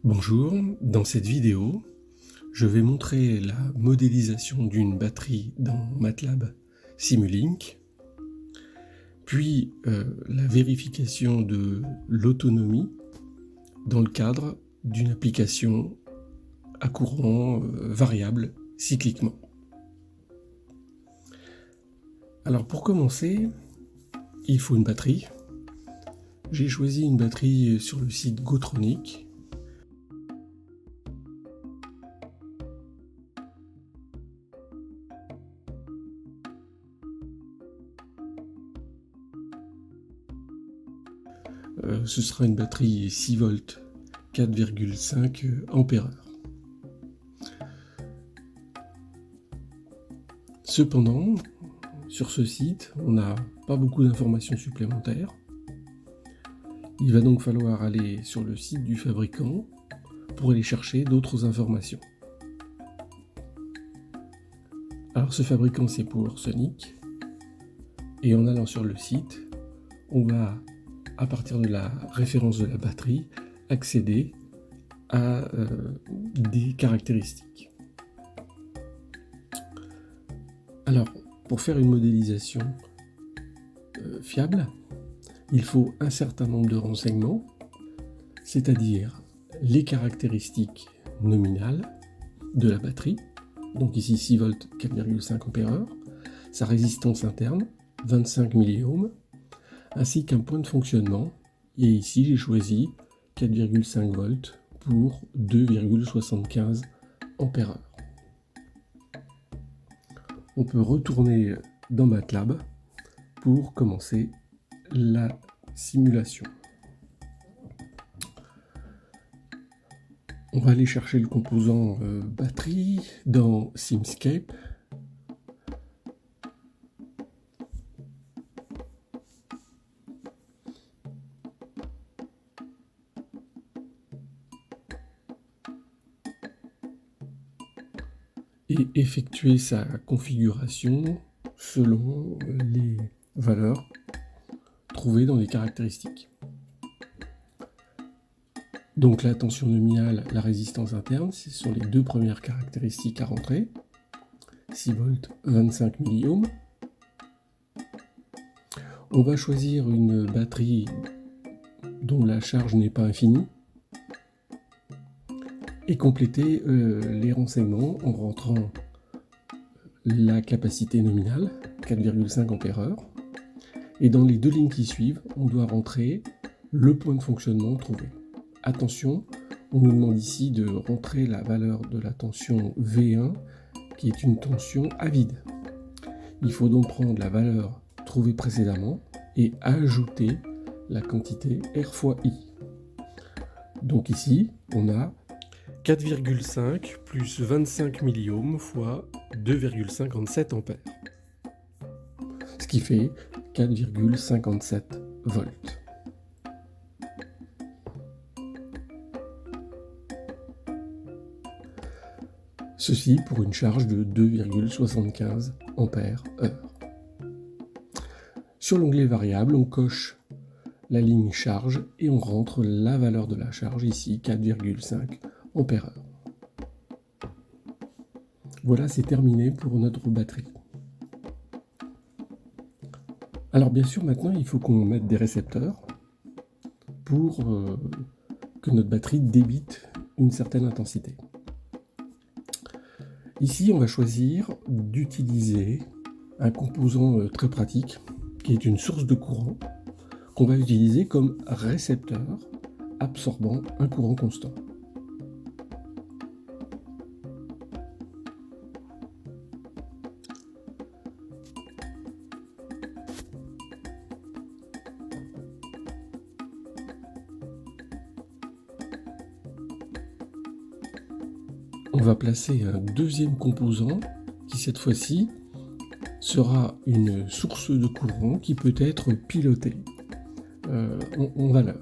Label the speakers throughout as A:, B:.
A: Bonjour, dans cette vidéo, je vais montrer la modélisation d'une batterie dans MATLAB Simulink, puis la vérification de l'autonomie dans le cadre d'une application à courant variable cycliquement. Alors pour commencer, il faut une batterie. J'ai choisi une batterie sur le site Gotronic. Ce sera une batterie 6 volts, 4,5 ampères. Cependant, sur ce site, on n'a pas beaucoup d'informations supplémentaires. Il va donc falloir aller sur le site du fabricant pour aller chercher d'autres informations. Alors ce fabricant, c'est PowerSonic, et en allant sur le site, on va, à partir de la référence de la batterie, accéder à des caractéristiques. Alors, pour faire une modélisation fiable, il faut un certain nombre de renseignements, c'est-à-dire les caractéristiques nominales de la batterie, donc ici 6 volts, 4,5 ampères, sa résistance interne, 25 milliohms, ainsi qu'un point de fonctionnement, et ici j'ai choisi 4,5 volts pour 2,75 ampères. On peut retourner dans MATLAB pour commencer la simulation. On va aller chercher le composant batterie dans Simscape. Et effectuer sa configuration selon les valeurs trouvées dans les caractéristiques. Donc la tension nominale, la résistance interne, ce sont les deux premières caractéristiques à rentrer. 6 volts, 25 milliohms. On va choisir une batterie dont la charge n'est pas infinie et compléter les renseignements en rentrant la capacité nominale, 4,5 ampères, et dans les deux lignes qui suivent, on doit rentrer le point de fonctionnement trouvé. Attention, on nous demande ici de rentrer la valeur de la tension V1, qui est une tension à vide. Il faut donc prendre la valeur trouvée précédemment et ajouter la quantité R fois I. Donc ici, on a 4,5 plus 25 milliohms fois 2,57 ampères. Ce qui fait 4,57 volts. Ceci pour une charge de 2,75 ampères heure. Sur l'onglet variable, on coche la ligne charge et on rentre la valeur de la charge, ici 4,5 ampères heure. Voilà, c'est terminé pour notre batterie. Alors bien sûr, maintenant, il faut qu'on mette des récepteurs pour que notre batterie débite une certaine intensité. Ici, on va choisir d'utiliser un composant très pratique, qui est une source de courant, qu'on va utiliser comme récepteur absorbant un courant constant. On va placer un deuxième composant qui cette fois-ci sera une source de courant qui peut être pilotée en valeur.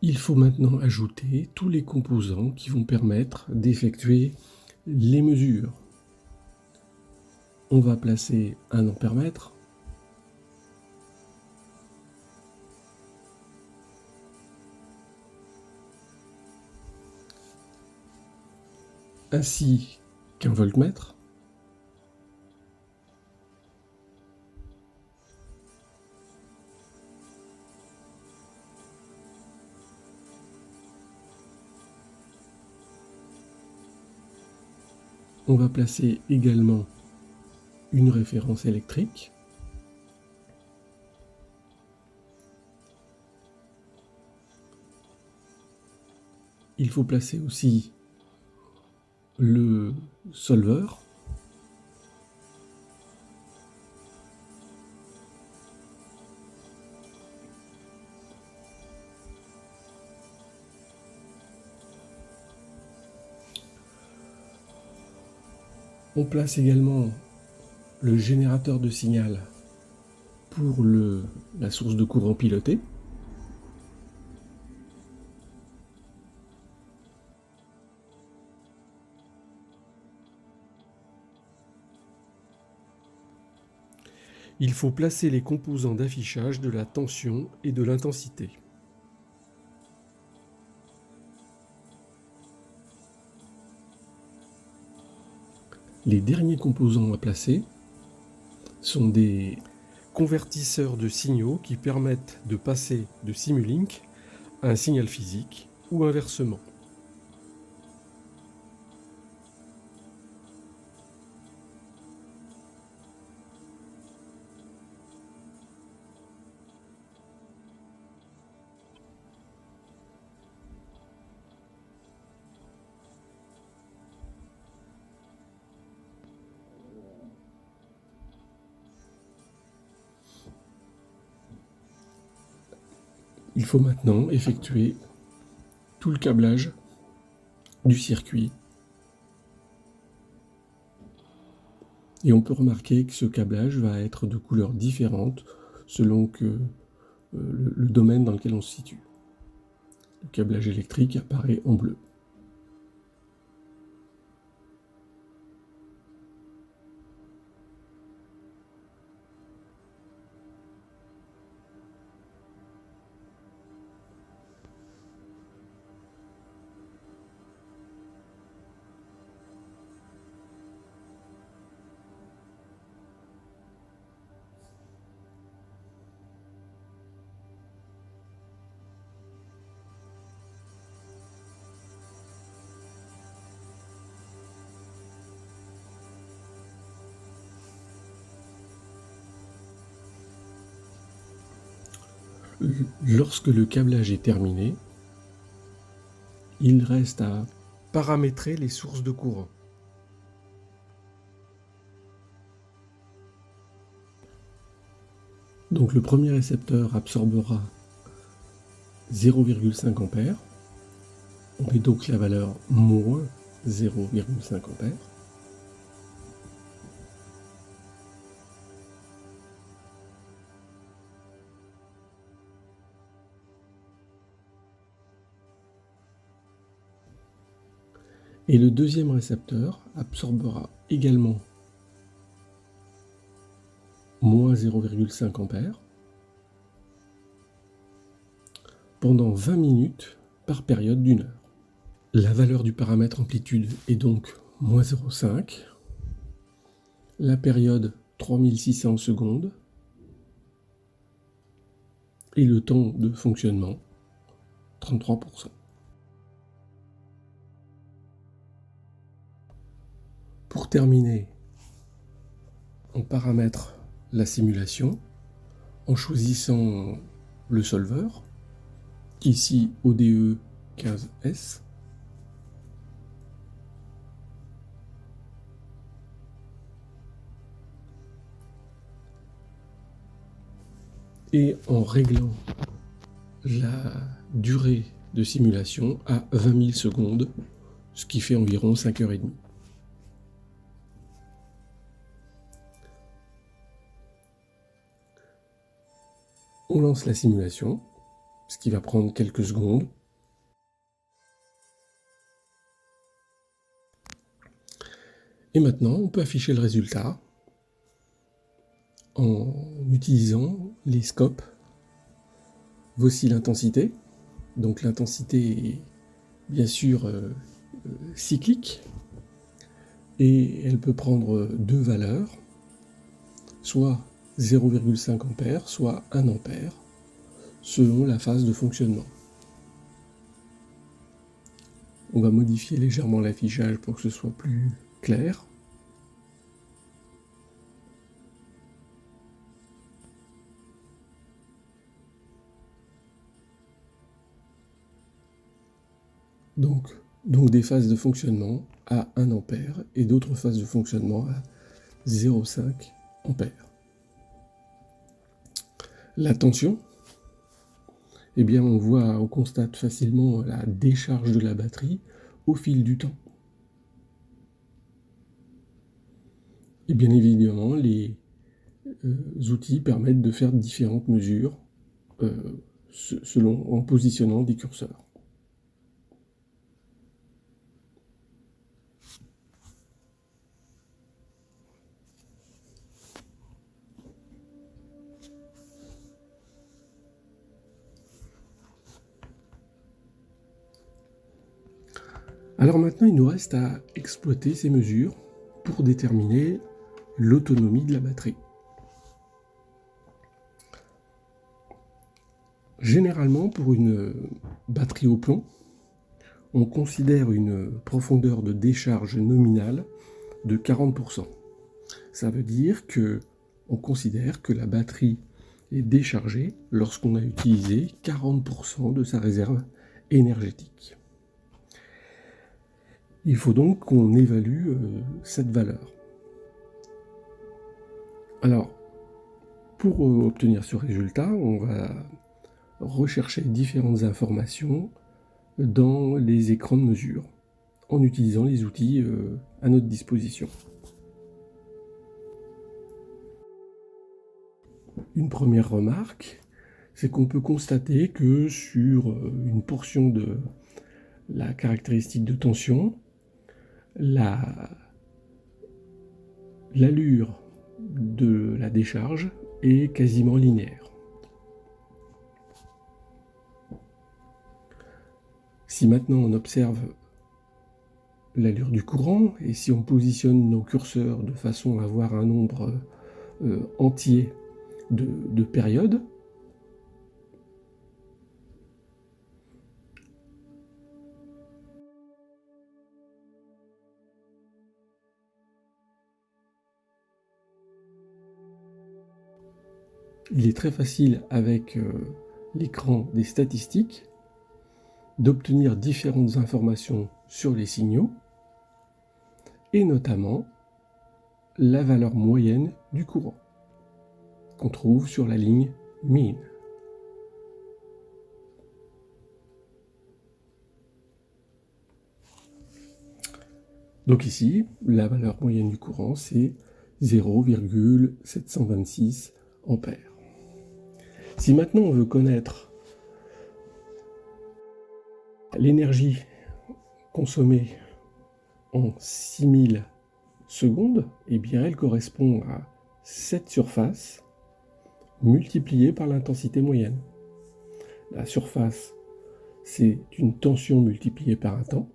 A: Il faut maintenant ajouter tous les composants qui vont permettre d'effectuer les mesures. On va placer un ampèremètre, ainsi qu'un voltmètre, on va placer également une référence électrique, il faut placer aussi le solveur, on place également le générateur de signal pour la source de courant pilotée. Il faut placer les composants d'affichage de la tension et de l'intensité. Les derniers composants à placer sont des convertisseurs de signaux qui permettent de passer de Simulink à un signal physique ou inversement. Il faut maintenant effectuer tout le câblage du circuit. Et on peut remarquer que ce câblage va être de couleurs différentes selon que le domaine dans lequel on se situe. Le câblage électrique apparaît en bleu. Lorsque le câblage est terminé, il reste à paramétrer les sources de courant. Donc le premier récepteur absorbera 0,5 A. On met donc la valeur moins 0,5 A. Et le deuxième récepteur absorbera également moins 0,5 A pendant 20 minutes par période d'1 heure. La valeur du paramètre amplitude est donc moins 0,5. La période 3600 secondes. Et le temps de fonctionnement 33%. Pour terminer, on paramètre la simulation en choisissant le solveur, ici ODE 15S. Et en réglant la durée de simulation à 20 000 secondes, ce qui fait environ 5h30. On lance la simulation, ce qui va prendre quelques secondes. Et maintenant, on peut afficher le résultat en utilisant les scopes. Voici l'intensité. Donc l'intensité est bien sûr cyclique et elle peut prendre deux valeurs, soit 0,5 ampères, soit 1 ampère, selon la phase de fonctionnement. On va modifier légèrement l'affichage pour que ce soit plus clair. Donc des phases de fonctionnement à 1 ampère et d'autres phases de fonctionnement à 0,5 ampères. La tension, eh bien on constate facilement la décharge de la batterie au fil du temps. Et bien évidemment, les outils permettent de faire différentes mesures en positionnant des curseurs. Alors maintenant, il nous reste à exploiter ces mesures pour déterminer l'autonomie de la batterie. Généralement, pour une batterie au plomb, on considère une profondeur de décharge nominale de 40%. Ça veut dire qu'on considère que la batterie est déchargée lorsqu'on a utilisé 40% de sa réserve énergétique. Il faut donc qu'on évalue cette valeur. Alors, pour obtenir ce résultat, on va rechercher différentes informations dans les écrans de mesure en utilisant les outils à notre disposition. Une première remarque, c'est qu'on peut constater que sur une portion de la caractéristique de tension, l'allure de la décharge est quasiment linéaire. Si maintenant on observe l'allure du courant, et si on positionne nos curseurs de façon à avoir un nombre entier de périodes, il est très facile avec l'écran des statistiques d'obtenir différentes informations sur les signaux et notamment la valeur moyenne du courant qu'on trouve sur la ligne mean. Donc ici, la valeur moyenne du courant, c'est 0,726 ampères. Si maintenant on veut connaître l'énergie consommée en 6000 secondes, eh bien elle correspond à cette surface multipliée par l'intensité moyenne. La surface, c'est une tension multipliée par un temps.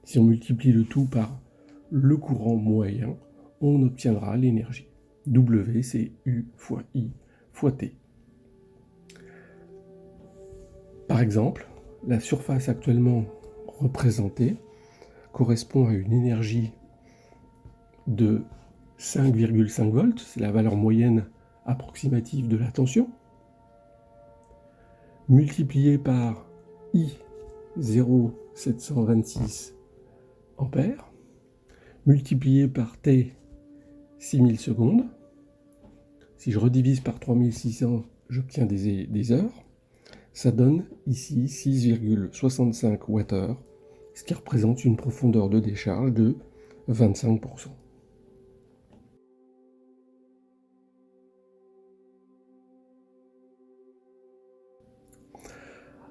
A: Si on multiplie le tout par le courant moyen, on obtiendra l'énergie. W, c'est U fois I fois T. Par exemple, la surface actuellement représentée correspond à une énergie de 5,5 volts, c'est la valeur moyenne approximative de la tension, multipliée par I 0,726 ampères, multiplié par T 6000 secondes. Si je redivise par 3600, j'obtiens des heures. Ça donne ici 6,65 Wh, ce qui représente une profondeur de décharge de 25%.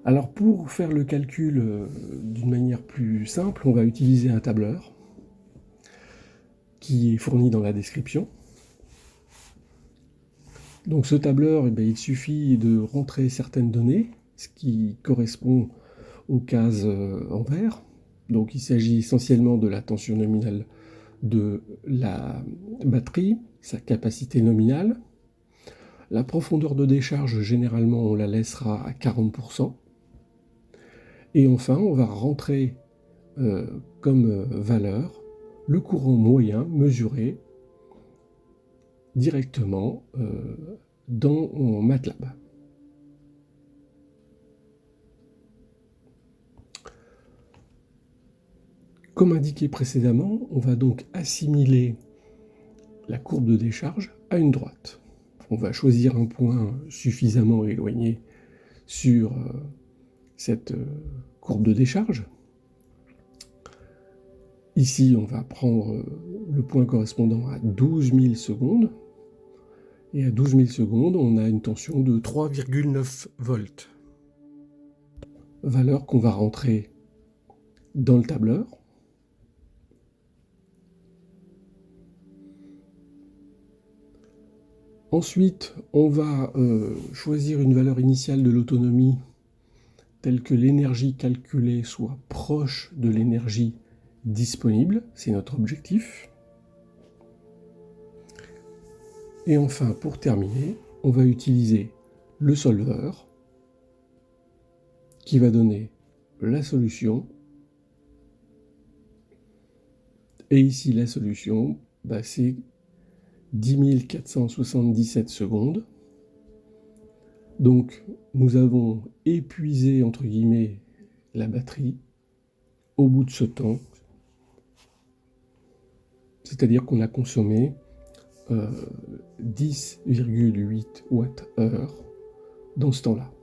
A: Alors pour faire le calcul d'une manière plus simple, on va utiliser un tableur qui est fourni dans la description. Donc ce tableur, il suffit de rentrer certaines données, ce qui correspond aux cases en vert. Donc il s'agit essentiellement de la tension nominale de la batterie, sa capacité nominale. La profondeur de décharge, généralement, on la laissera à 40%. Et enfin, on va rentrer comme valeur le courant moyen mesuré directement dans MATLAB. Comme indiqué précédemment, on va donc assimiler la courbe de décharge à une droite. On va choisir un point suffisamment éloigné sur cette courbe de décharge. Ici, on va prendre le point correspondant à 12 000 secondes. Et à 12 000 secondes, on a une tension de 3,9 volts. Valeur qu'on va rentrer dans le tableur. Ensuite, on va choisir une valeur initiale de l'autonomie telle que l'énergie calculée soit proche de l'énergie disponible. C'est notre objectif. Et enfin, pour terminer, on va utiliser le solveur qui va donner la solution. Et ici, la solution, c'est 10 477 secondes. Donc, nous avons épuisé, entre guillemets, la batterie au bout de ce temps. C'est-à-dire qu'on a consommé 10,8 Wh dans ce temps-là.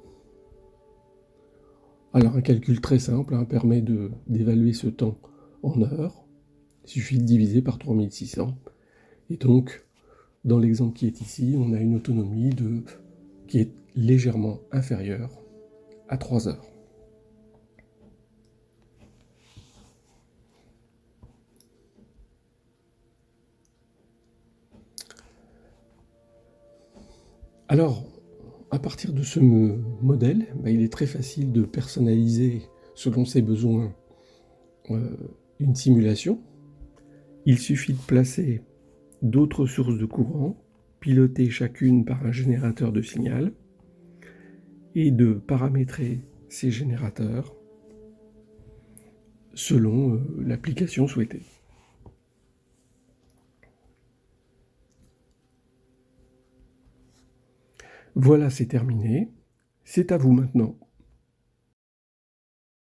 A: Alors, un calcul très simple permet d'évaluer ce temps en heures. Il suffit de diviser par 3600. Et donc, dans l'exemple qui est ici, on a une autonomie qui est légèrement inférieure à 3 heures. Alors, à partir de ce modèle, il est très facile de personnaliser selon ses besoins une simulation. Il suffit de placer d'autres sources de courant, pilotées chacune par un générateur de signal, et de paramétrer ces générateurs selon l'application souhaitée. Voilà, c'est terminé. C'est à vous maintenant